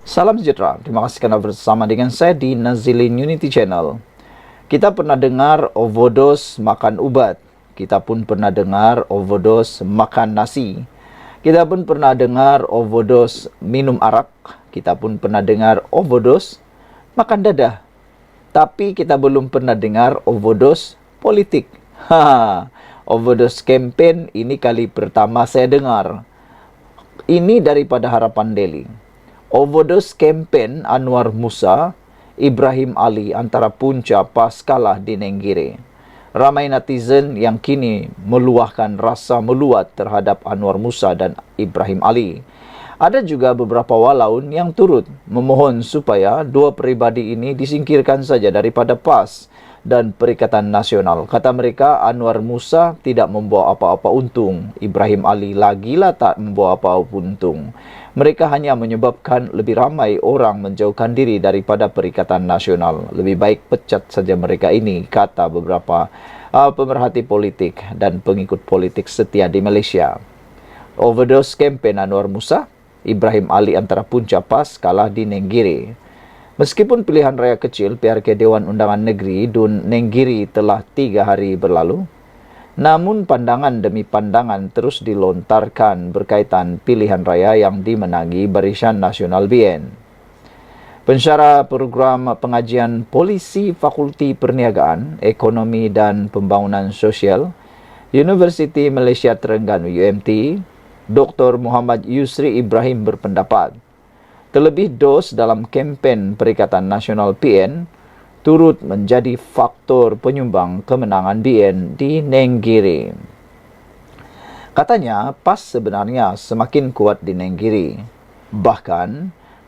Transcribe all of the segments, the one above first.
Salam sejahtera, terima kasih karena bersama dengan saya di Nazilin Unity Channel. Kita pernah dengar overdose makan ubat. Kita pun pernah dengar overdose makan nasi. Kita pun pernah dengar overdose minum arak. Kita pun pernah dengar overdose makan dadah. Tapi kita belum pernah dengar overdose politik. Overdose campaign ini kali pertama saya dengar. Ini daripada Harapan Daily. Overdose campaign Anwar Musa, Ibrahim Ali antara punca pas kalah di Nenggiri. Ramai netizen yang kini meluahkan rasa meluat terhadap Anwar Musa dan Ibrahim Ali. Ada juga beberapa walaun yang turut memohon supaya dua peribadi ini disingkirkan saja daripada PAS dan Perikatan Nasional. Kata mereka, Anwar Musa tidak membawa apa-apa untung. Ibrahim Ali lagilah tak membawa apa-apa untung. Mereka hanya menyebabkan lebih ramai orang menjauhkan diri daripada Perikatan Nasional. Lebih baik pecat saja mereka ini, kata beberapa pemerhati politik dan pengikut politik setia di Malaysia. Overdose campaign Anwar Musa, Ibrahim Ali antara punca PAS kalah di Nenggiri. Meskipun pilihan raya kecil PRK Dewan Undangan Negeri Dun Nenggiri telah 3 hari berlalu, namun pandangan demi pandangan terus dilontarkan berkaitan pilihan raya yang dimenangi Barisan Nasional BN. Pensyarah program pengajian Polisi Fakulti Perniagaan, Ekonomi dan Pembangunan Sosial, Universiti Malaysia Terengganu UMT, Dr. Muhammad Yusri Ibrahim berpendapat, terlebih dos dalam kempen Perikatan Nasional PN turut menjadi faktor penyumbang kemenangan BN di Nenggiri. Katanya, PAS sebenarnya semakin kuat di Nenggiri. Bahkan,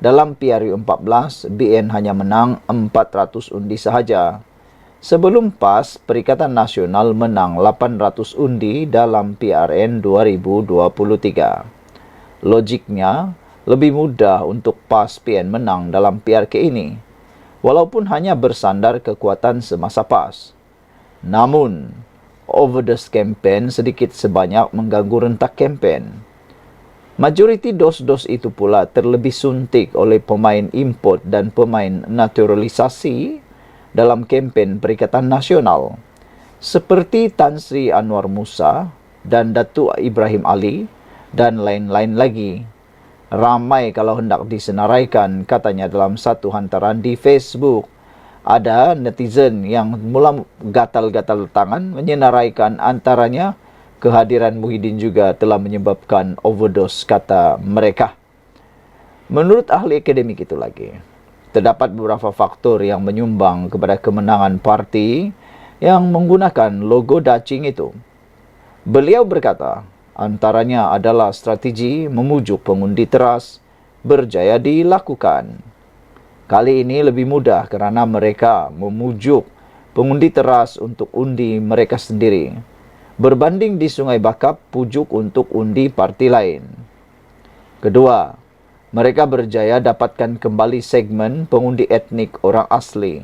dalam PRU14, BN hanya menang 400 undi sahaja. Sebelum PAS, Perikatan Nasional menang 800 undi dalam PRN 2023. Logiknya, lebih mudah untuk PAS PN menang dalam PRK ini, walaupun hanya bersandar kekuatan semasa PAS. Namun, overdose campaign sedikit sebanyak mengganggu rentak campaign. Majoriti dos-dos itu pula terlebih suntik oleh pemain import dan pemain naturalisasi dalam kempen Perikatan Nasional, seperti Tan Sri Anwar Musa dan Datuk Ibrahim Ali dan lain-lain lagi. Ramai kalau hendak disenaraikan, katanya dalam satu hantaran di Facebook. Ada netizen yang mula gatal-gatal tangan menyenaraikan, antaranya kehadiran Muhyiddin juga telah menyebabkan overdose, kata mereka. Menurut ahli akademik itu lagi, terdapat beberapa faktor yang menyumbang kepada kemenangan parti yang menggunakan logo dacing itu. Beliau berkata, antaranya adalah strategi memujuk pengundi teras berjaya dilakukan. Kali ini lebih mudah kerana mereka memujuk pengundi teras untuk undi mereka sendiri, berbanding di Sungai Bakap pujuk untuk undi parti lain. Kedua, mereka berjaya dapatkan kembali segmen pengundi etnik orang asli.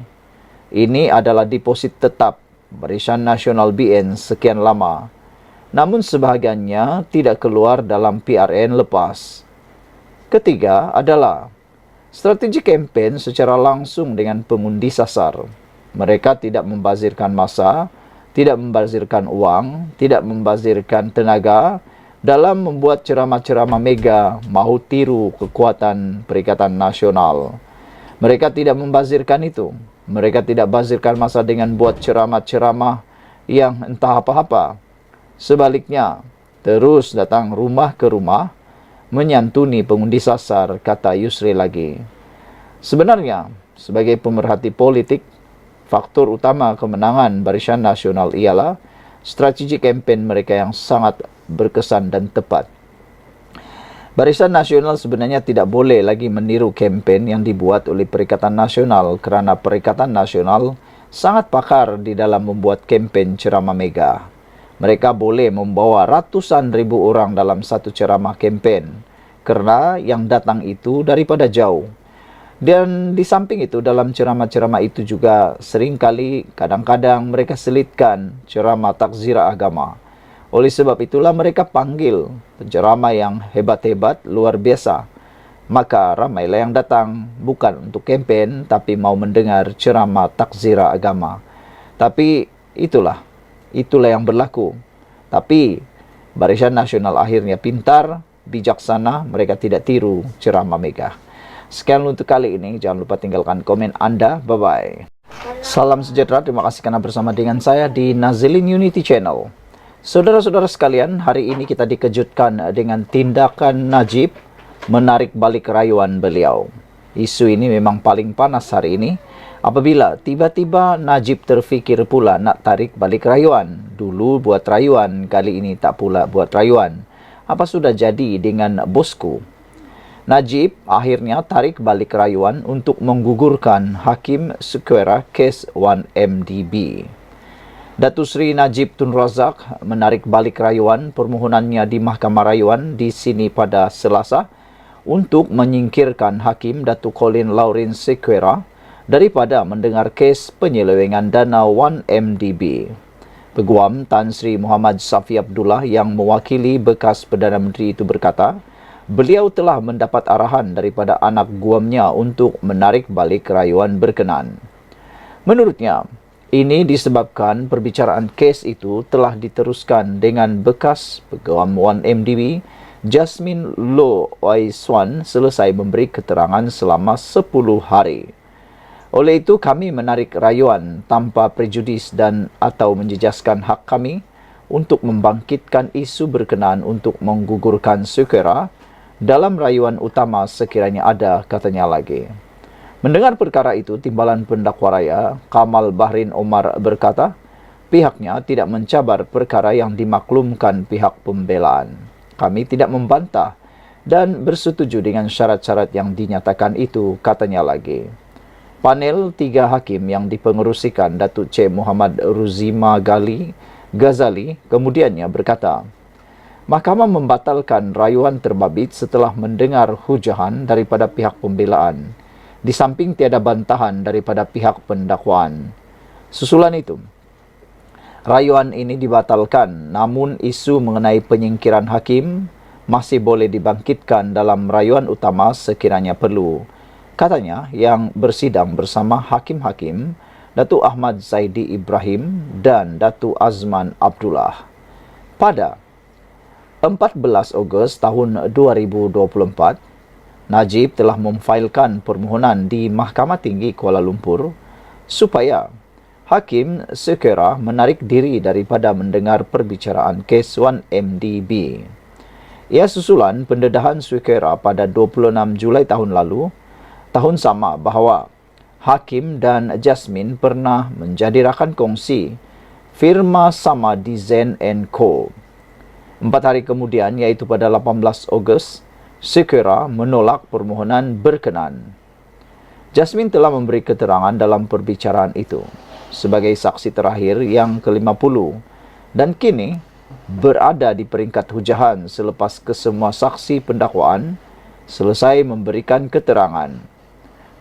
Ini adalah deposit tetap Barisan Nasional BN sekian lama, namun sebahagiannya tidak keluar dalam PRN lepas. Ketiga adalah strategi kempen secara langsung dengan pengundi sasar. Mereka tidak membazirkan masa, tidak membazirkan uang, tidak membazirkan tenaga dalam membuat ceramah-ceramah mega mahu tiru kekuatan Perikatan Nasional. Mereka tidak membazirkan itu. Mereka tidak bazirkan masa dengan buat ceramah-ceramah yang entah apa-apa. Sebaliknya, terus datang rumah ke rumah menyantuni pengundi sasar, kata Yusri lagi. Sebenarnya, sebagai pemerhati politik, faktor utama kemenangan Barisan Nasional ialah strategi kempen mereka yang sangat berkesan dan tepat. Barisan Nasional sebenarnya tidak boleh lagi meniru kempen yang dibuat oleh Perikatan Nasional kerana Perikatan Nasional sangat pakar di dalam membuat kempen ceramah mega. Mereka boleh membawa ratusan ribu orang dalam satu ceramah kempen kerana yang datang itu daripada jauh. Dan di samping itu, dalam ceramah-ceramah itu juga seringkali kadang-kadang mereka selitkan ceramah takziah agama. Oleh sebab itulah mereka panggil penceramah yang hebat-hebat, luar biasa. Maka ramailah yang datang, bukan untuk kempen, tapi mau mendengar ceramah takzirah agama. Tapi itulah yang berlaku. Tapi Barisan Nasional akhirnya pintar, bijaksana, mereka tidak tiru ceramah Mega. Sekian untuk kali ini, jangan lupa tinggalkan komen Anda. Bye-bye. Salam sejahtera, terima kasih karena bersama dengan saya di Nazilin Unity Channel. Saudara-saudara sekalian, hari ini kita dikejutkan dengan tindakan Najib menarik balik rayuan beliau. Isu ini memang paling panas hari ini, apabila tiba-tiba Najib terfikir pula nak tarik balik rayuan. Dulu buat rayuan, kali ini tak pula buat rayuan. Apa sudah jadi dengan bosku? Najib akhirnya tarik balik rayuan untuk menggugurkan Hakim Syukuera kes 1MDB. Datuk Seri Najib Tun Razak menarik balik rayuan permohonannya di Mahkamah Rayuan di sini pada Selasa untuk menyingkirkan Hakim Datuk Colin Lawrence Syukuera daripada mendengar kes penyelewengan dana 1MDB. Peguam Tan Sri Muhammad Safi Abdullah yang mewakili bekas Perdana Menteri itu berkata, beliau telah mendapat arahan daripada anak guamnya untuk menarik balik rayuan berkenan. Menurutnya, ini disebabkan perbicaraan kes itu telah diteruskan dengan bekas peguam 1MDB, Jasmine Loh Oi Swan, selesai memberi keterangan selama 10 hari. Oleh itu, kami menarik rayuan tanpa prejudis dan atau menjejaskan hak kami untuk membangkitkan isu berkenaan untuk menggugurkan Syukuera dalam rayuan utama sekiranya ada, katanya lagi. Mendengar perkara itu, Timbalan Pendakwa Raya Kamal Bahrin Omar berkata, pihaknya tidak mencabar perkara yang dimaklumkan pihak pembelaan. Kami tidak membantah dan bersetuju dengan syarat-syarat yang dinyatakan itu, katanya lagi. Panel 3 hakim yang dipengerusikan Datuk C. Muhammad Ruzima Ghazali kemudiannya berkata, Mahkamah membatalkan rayuan terbabit setelah mendengar hujahan daripada pihak pembelaan, di samping tiada bantahan daripada pihak pendakwaan. Susulan itu, rayuan ini dibatalkan, namun isu mengenai penyingkiran hakim masih boleh dibangkitkan dalam rayuan utama sekiranya perlu, katanya yang bersidang bersama hakim-hakim Datuk Ahmad Zaidi Ibrahim dan Datuk Azman Abdullah. Pada 14 Ogos tahun 2024, Najib telah memfailkan permohonan di Mahkamah Tinggi Kuala Lumpur supaya Hakim Syukuera menarik diri daripada mendengar perbicaraan kes 1MDB. Ia susulan pendedahan Syukuera pada 26 Julai tahun lalu, tahun sama bahawa Hakim dan Jasmine pernah menjadi rakan kongsi firma sama di Zen & Co. 4 hari kemudian, iaitu pada 18 Ogos, Syukuera menolak permohonan berkenan. Jasmine telah memberi keterangan dalam perbicaraan itu sebagai saksi terakhir yang ke-50 dan kini berada di peringkat hujahan selepas kesemua saksi pendakwaan selesai memberikan keterangan.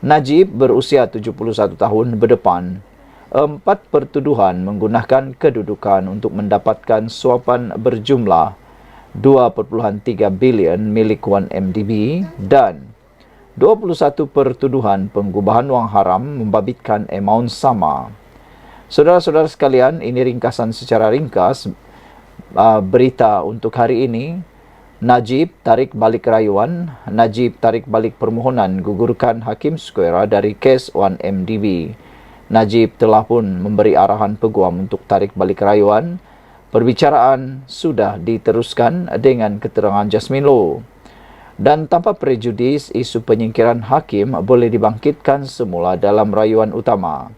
Najib berusia 71 tahun berdepan. 4 pertuduhan menggunakan kedudukan untuk mendapatkan suapan berjumlah 2.3 bilion milik 1MDB dan 21 pertuduhan pengubahan wang haram membabitkan amaun sama. Saudara-saudara sekalian, ini ringkasan secara ringkas berita untuk hari ini. Najib tarik balik rayuan, Najib tarik balik permohonan gugurkan Hakim Syukuera dari kes 1MDB. Najib telah pun memberi arahan peguam untuk tarik balik rayuan. Perbicaraan sudah diteruskan dengan keterangan Jasmine Loh. Dan tanpa prejudis, isu penyingkiran hakim boleh dibangkitkan semula dalam rayuan utama.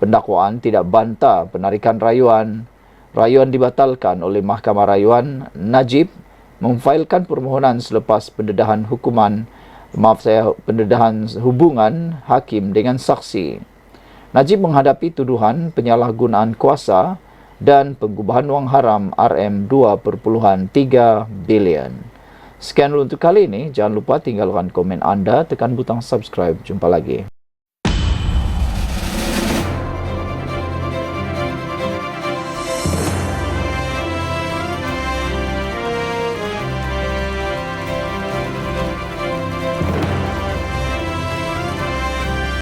Pendakwaan tidak bantah penarikan rayuan. Rayuan dibatalkan oleh Mahkamah Rayuan. Najib memfailkan permohonan selepas pendedahan pendedahan hubungan hakim dengan saksi. Najib menghadapi tuduhan penyalahgunaan kuasa dan pengubahan wang haram RM2.3 bilion. Sekian dulu untuk kali ini. Jangan lupa tinggalkan komen Anda, tekan butang subscribe. Jumpa lagi.